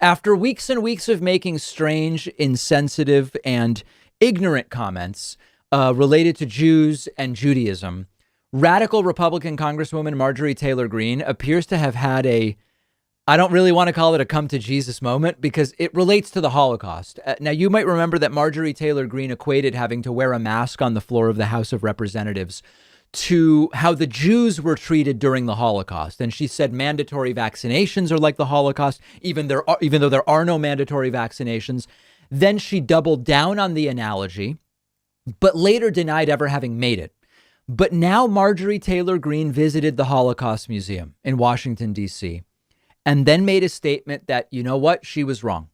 After weeks and weeks of making strange, insensitive, and ignorant comments related to Jews and Judaism, radical Republican Congresswoman Marjorie Taylor Greene appears to have had I don't really want to call it a come to Jesus moment because it relates to the Holocaust. Now, you might remember that Marjorie Taylor Greene equated having to wear a mask on the floor of the House of Representatives to how the Jews were treated during the Holocaust. And she said mandatory vaccinations are like the Holocaust, even though there are no mandatory vaccinations. Then she doubled down on the analogy, but later denied ever having made it. But now Marjorie Taylor Greene visited the Holocaust Museum in Washington, D.C., and then made a statement that, you know what, she was wrong.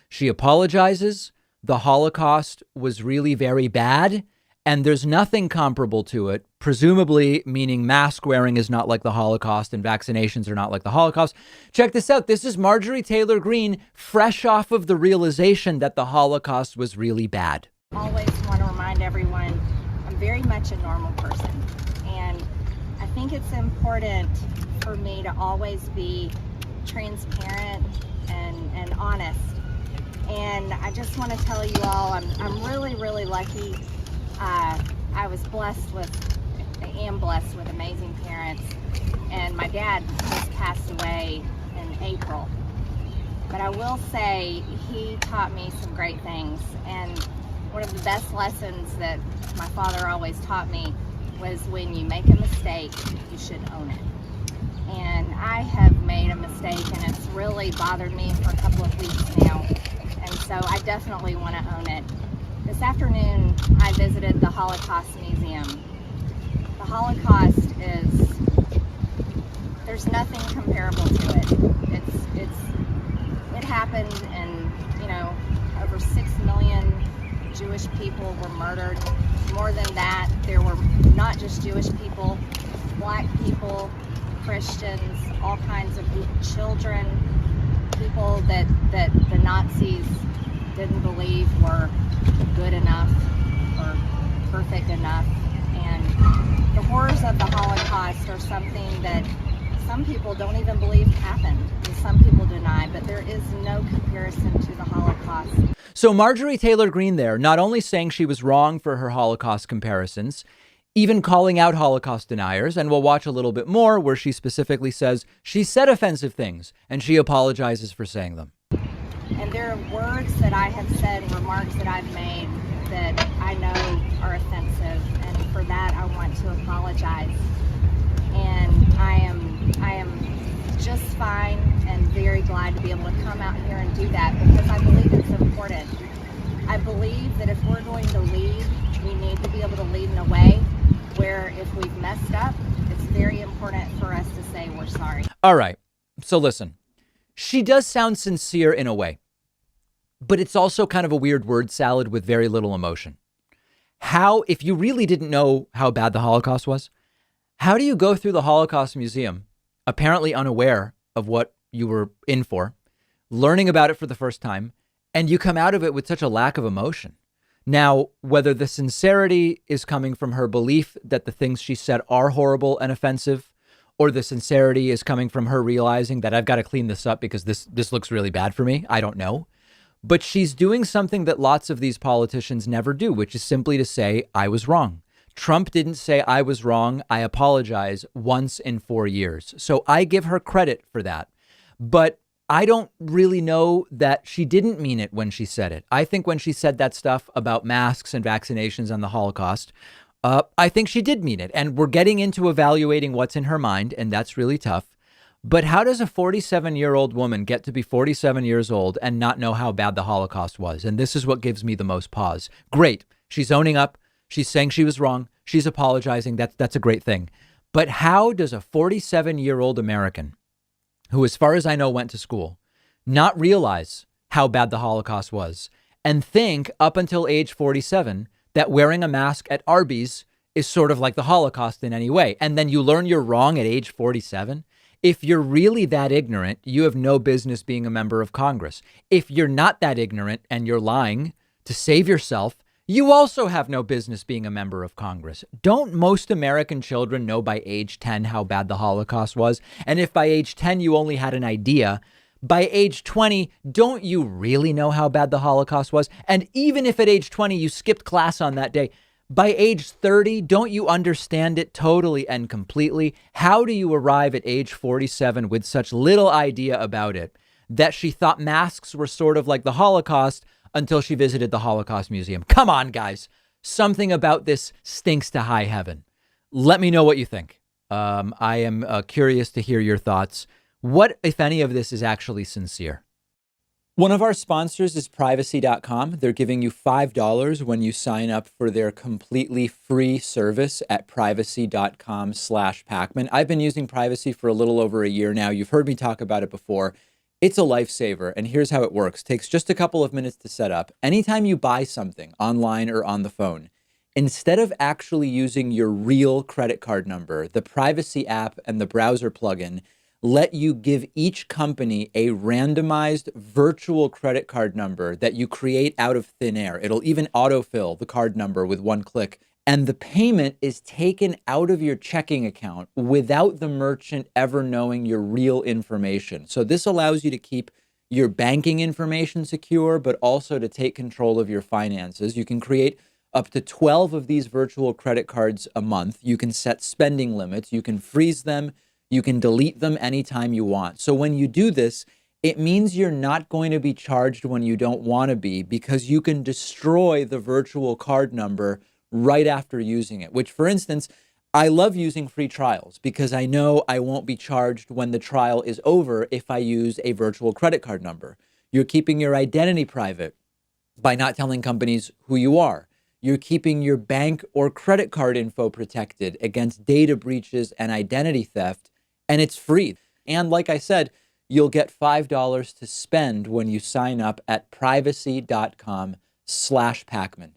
She apologizes. The Holocaust was really very bad, and there's nothing comparable to it, presumably meaning mask wearing is not like the Holocaust and vaccinations are not like the Holocaust. Check this out. This is Marjorie Taylor Greene, fresh off of the realization that the Holocaust was really bad. Always want to remind everyone I'm very much a normal person, and I think it's important for me to always be transparent and honest. And I just want to tell you all, I'm really, really lucky. I am blessed with amazing parents, and my dad just passed away in April. But I will say he taught me some great things, and one of the best lessons that my father always taught me was when you make a mistake, you should own it. And I have made a mistake, and it's really bothered me for a couple of weeks now. And so I definitely want to own it. This afternoon, I visited the Holocaust Museum. The Holocaust there's nothing comparable to it. It happened, and, over 6 million Jewish people were murdered. More than that, there were not just Jewish people, Black people, Christians, all kinds of children, people that the Nazis didn't believe were good enough or perfect enough. And the horrors of the Holocaust are something that some people don't even believe happened, and some people deny, but there is no comparison to the Holocaust. So Marjorie Taylor Greene there, not only saying she was wrong for her Holocaust comparisons, even calling out Holocaust deniers, and we'll watch a little bit more where she specifically says she said offensive things and she apologizes for saying them. And there are words that I have said, remarks that I've made that I know are offensive, and for that I want to apologize. And I am just fine and very glad to be able to come out here and do that, because I believe it's important. I believe that if we're going to lead, we need to be able to lead in a way where if we've messed up, it's very important for us to say we're sorry. All right. So listen, she does sound sincere in a way, but it's also kind of a weird word salad with very little emotion. How, if you really didn't know how bad the Holocaust was, how do you go through the Holocaust Museum, apparently unaware of what you were in for, learning about it for the first time, and you come out of it with such a lack of emotion? Now, whether the sincerity is coming from her belief that the things she said are horrible and offensive, or the sincerity is coming from her realizing that I've got to clean this up because this looks really bad for me, I don't know. But she's doing something that lots of these politicians never do, which is simply to say, I was wrong. Trump didn't say I was wrong, I apologize once in 4 years. So I give her credit for that. But I don't really know that she didn't mean it when she said it. I think when she said that stuff about masks and vaccinations and the Holocaust, I think she did mean it. And we're getting into evaluating what's in her mind, and that's really tough. But how does a 47-year-old woman get to be 47 years old and not know how bad the Holocaust was? And this is what gives me the most pause. Great. She's owning up. She's saying she was wrong. She's apologizing. That's a great thing. But how does a 47-year-old American, who, as far as I know, went to school, not realize how bad the Holocaust was and think up until age 47 that wearing a mask at Arby's is sort of like the Holocaust in any way? And then you learn you're wrong at age 47. If you're really that ignorant, you have no business being a member of Congress. If you're not that ignorant and you're lying to save yourself, you also have no business being a member of Congress. Don't most American children know by age 10 how bad the Holocaust was? And if by age 10 you only had an idea, By age 20, don't you really know how bad the Holocaust was? And even if at age 20 you skipped class on that day, by age 30, don't you understand it totally and completely? How do you arrive at age 47 with such little idea about it that she thought masks were sort of like the Holocaust until she visited the Holocaust Museum? Come on, guys. Something about this stinks to high heaven. Let me know what you think. I am curious to hear your thoughts. What, if any, of this is actually sincere? One of our sponsors is privacy.com. They're giving you $5 when you sign up for their completely free service at privacy.com/Pakman. I've been using Privacy for a little over a year now. You've heard me talk about it before. It's a lifesaver, and here's how it works. It takes just a couple of minutes to set up. Anytime you buy something online or on the phone, instead of actually using your real credit card number, the Privacy app and the browser plugin let you give each company a randomized virtual credit card number that you create out of thin air. It'll even autofill the card number with one click. And the payment is taken out of your checking account without the merchant ever knowing your real information. So this allows you to keep your banking information secure, but also to take control of your finances. You can create up to 12 of these virtual credit cards a month. You can set spending limits. You can freeze them. You can delete them anytime you want. So when you do this, it means you're not going to be charged when you don't want to be, because you can destroy the virtual card number right after using it, which, for instance, I love using free trials because I know I won't be charged when the trial is over if I use a virtual credit card number. You're keeping your identity private by not telling companies who you are. You're keeping your bank or credit card info protected against data breaches and identity theft, and it's free. And like I said, you'll get $5 to spend when you sign up at privacy.com/Pakman.